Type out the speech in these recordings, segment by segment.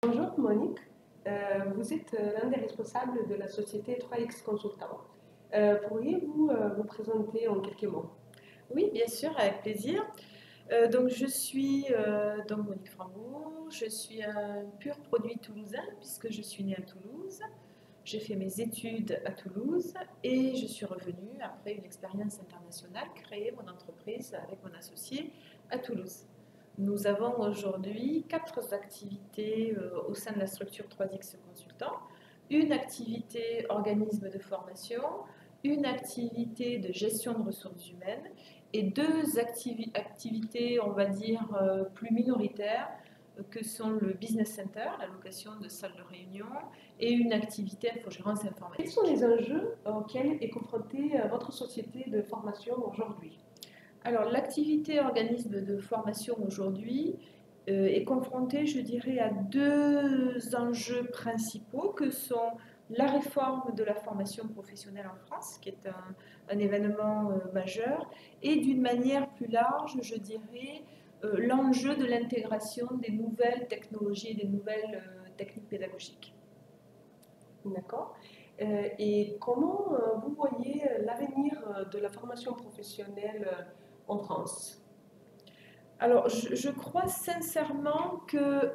Bonjour Monique. Vous êtes l'un des responsables de la société 3X Consultant. Pourriez-vous vous présenter en quelques mots? Oui, bien sûr, avec plaisir. Donc, je suis donc Monique Frambourg, je suis un pur produit toulousain puisque je suis née à Toulouse. J'ai fait mes études à Toulouse et je suis revenue après une expérience internationale, créer mon entreprise avec mon associé à Toulouse. Nous avons aujourd'hui 4 activités au sein de la structure 3X Consultant. Une activité organisme de formation, une activité de gestion de ressources humaines et 2 activités, on va dire, plus minoritaires que sont le business center, la location de salles de réunion, et une activité infogérance Quels informatique. sont les enjeux auxquels est confrontée votre société de formation aujourd'hui? Alors, l'activité organisme de formation aujourd'hui est confrontée, je dirais, à 2 enjeux principaux que sont la réforme de la formation professionnelle en France, qui est un événement majeur, et d'une manière plus large, je dirais, l'enjeu de l'intégration des nouvelles technologies et des nouvelles techniques pédagogiques. D'accord. Et comment vous voyez l'avenir de la formation professionnelle en France? Alors, je crois sincèrement que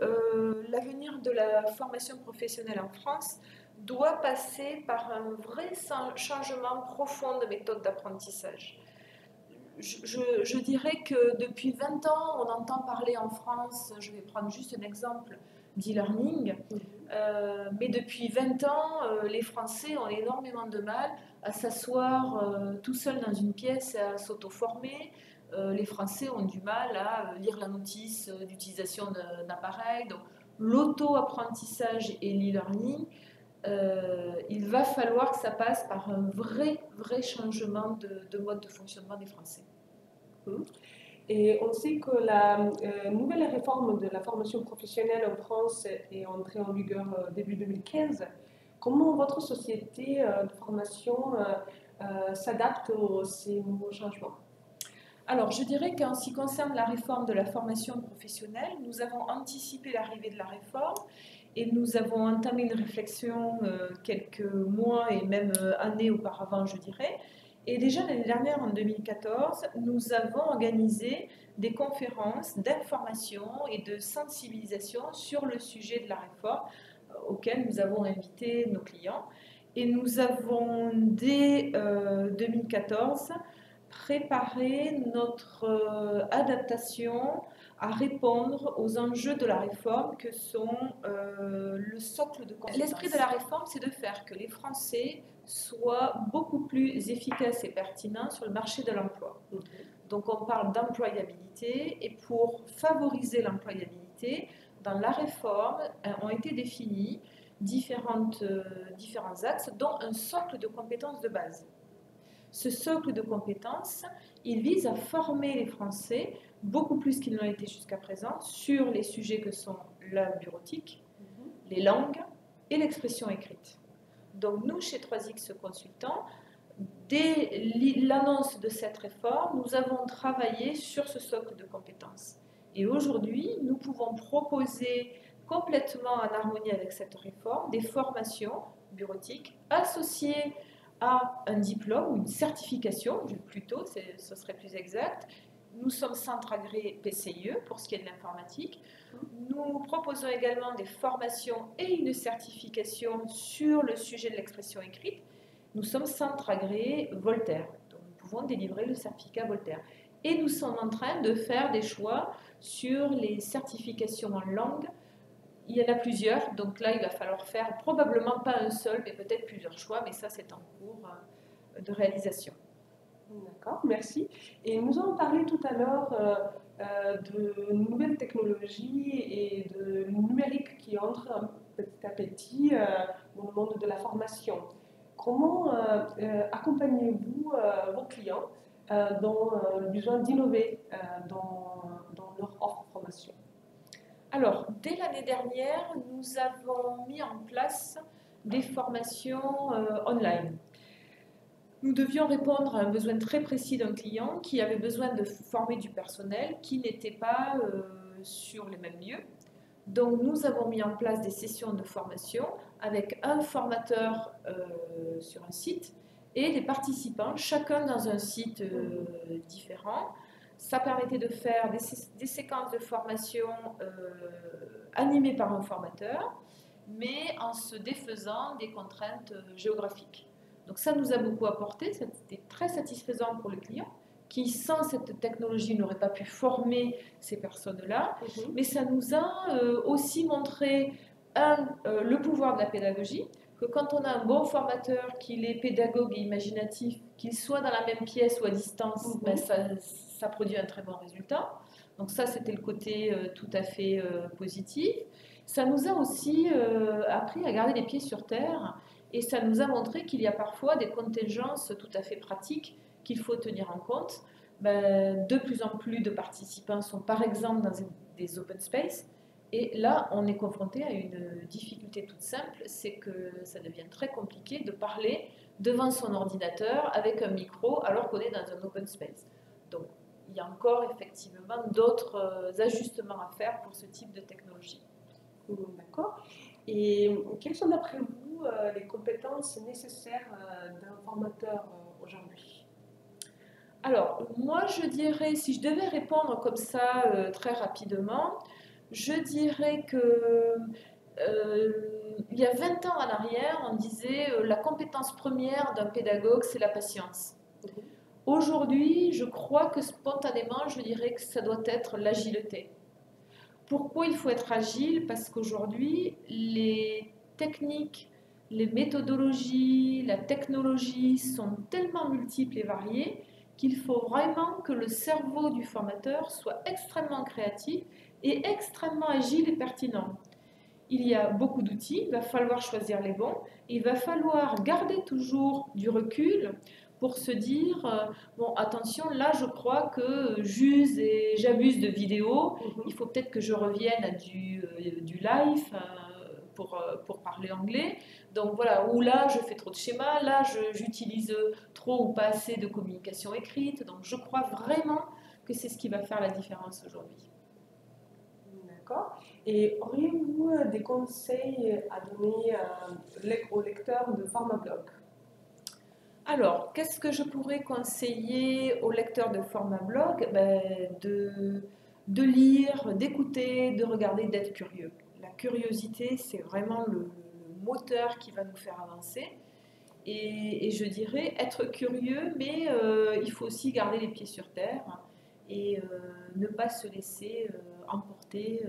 l'avenir de la formation professionnelle en France doit passer par un vrai changement profond de méthode d'apprentissage. Je dirais que depuis 20 ans, on entend parler en France, je vais prendre juste un exemple d'e-learning, mais depuis 20 ans, les Français ont énormément de mal à s'asseoir tout seuls dans une pièce et à s'auto-former. Les Français ont du mal à lire la notice d'utilisation d'un appareil. Donc, l'auto-apprentissage et l'e-learning, il va falloir que ça passe par un vrai changement de mode de fonctionnement des Français. Et on sait que la nouvelle réforme de la formation professionnelle en France est entrée en vigueur début 2015. Comment votre société de formation s'adapte à ces nouveaux changements? Alors, je dirais qu'en ce qui concerne la réforme de la formation professionnelle, nous avons anticipé l'arrivée de la réforme et nous avons entamé une réflexion quelques mois et même années auparavant, je dirais. Et déjà l'année dernière, en 2014, nous avons organisé des conférences d'information et de sensibilisation sur le sujet de la réforme auxquelles nous avons invité nos clients. Et nous avons, dès 2014, préparer notre adaptation à répondre aux enjeux de la réforme que sont le socle de compétences. L'esprit de la réforme, c'est de faire que les Français soient beaucoup plus efficaces et pertinents sur le marché de l'emploi. Donc on parle d'employabilité et pour favoriser l'employabilité, dans la réforme ont été définis différents axes, dont un socle de compétences de base. Ce socle de compétences, il vise à former les Français, beaucoup plus qu'ils ne l'ont été jusqu'à présent, sur les sujets que sont la bureautique, les langues et l'expression écrite. Donc nous, chez 3X Consultants, dès l'annonce de cette réforme, nous avons travaillé sur ce socle de compétences. Et aujourd'hui, nous pouvons proposer complètement en harmonie avec cette réforme des formations bureautiques associées à un diplôme ou une certification, plutôt, ce serait plus exact. Nous sommes centre agréé PCIE pour ce qui est de l'informatique. Nous proposons également des formations et une certification sur le sujet de l'expression écrite. Nous sommes centre agréé Voltaire, donc nous pouvons délivrer le certificat Voltaire. Et nous sommes en train de faire des choix sur les certifications en langue. Il y en a plusieurs, donc là il va falloir faire probablement pas un seul, mais peut-être plusieurs choix, mais ça c'est en cours de réalisation. D'accord, merci. Et nous avons parlé tout à l'heure de nouvelles technologies et de numérique qui entrent petit à petit dans le monde de la formation. Comment accompagnez-vous vos clients dans le besoin d'innover dans leur offre de formation? Alors, dès l'année dernière, nous avons mis en place des formations online. Nous devions répondre à un besoin très précis d'un client qui avait besoin de former du personnel qui n'était pas sur les mêmes lieux. Donc nous avons mis en place des sessions de formation avec un formateur sur un site et des participants, chacun dans un site différent. Ça permettait de faire des séquences de formation animées par un formateur, mais en se défaisant des contraintes géographiques. Donc ça nous a beaucoup apporté, c'était très satisfaisant pour le client, qui sans cette technologie n'aurait pas pu former ces personnes-là, mais ça nous a aussi montré le pouvoir de la pédagogie, que quand on a un bon formateur, qu'il est pédagogue et imaginatif, qu'il soit dans la même pièce ou à distance, ben ça produit un très bon résultat. Donc ça, c'était le côté tout à fait positif. Ça nous a aussi appris à garder les pieds sur terre et ça nous a montré qu'il y a parfois des contingences tout à fait pratiques qu'il faut tenir en compte. Ben, de plus en plus de participants sont par exemple dans des open space et là on est confronté à une difficulté toute simple, c'est que ça devient très compliqué de parler devant son ordinateur avec un micro alors qu'on est dans un open space. Donc il y a encore effectivement d'autres ajustements à faire pour ce type de technologie. D'accord. Et quelles sont d'après vous les compétences nécessaires d'un formateur aujourd'hui? Alors, moi je dirais, si je devais répondre comme ça très rapidement, je dirais que il y a 20 ans en arrière, on disait la compétence première d'un pédagogue, c'est la patience. Aujourd'hui, je crois que spontanément, je dirais que ça doit être l'agilité. Pourquoi il faut être agile? Parce qu'aujourd'hui, les techniques, les méthodologies, la technologie sont tellement multiples et variées qu'il faut vraiment que le cerveau du formateur soit extrêmement créatif et extrêmement agile et pertinent. Il y a beaucoup d'outils, il va falloir choisir les bons, il va falloir garder toujours du recul pour se dire bon, attention, là je crois que j'use et j'abuse de vidéo, il faut peut-être que je revienne à du live pour parler anglais. Donc voilà, ou là je fais trop de schémas, là j'utilise trop ou pas assez de communication écrite. Donc je crois vraiment que c'est ce qui va faire la différence aujourd'hui. D'accord. Et auriez-vous des conseils à donner aux lecteurs de Formablog? Alors, qu'est-ce que je pourrais conseiller aux lecteurs de Formablog? De lire, d'écouter, de regarder, d'être curieux. La curiosité, c'est vraiment le moteur qui va nous faire avancer. Et je dirais être curieux, mais il faut aussi garder les pieds sur terre et ne pas se laisser emporter,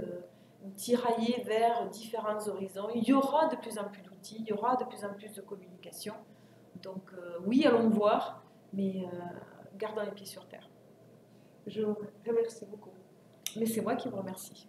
tirailler vers différents horizons. Il y aura de plus en plus d'outils, il y aura de plus en plus de communication. Donc oui, allons voir, mais gardons les pieds sur terre. Je vous remercie beaucoup. Mais c'est moi qui vous remercie.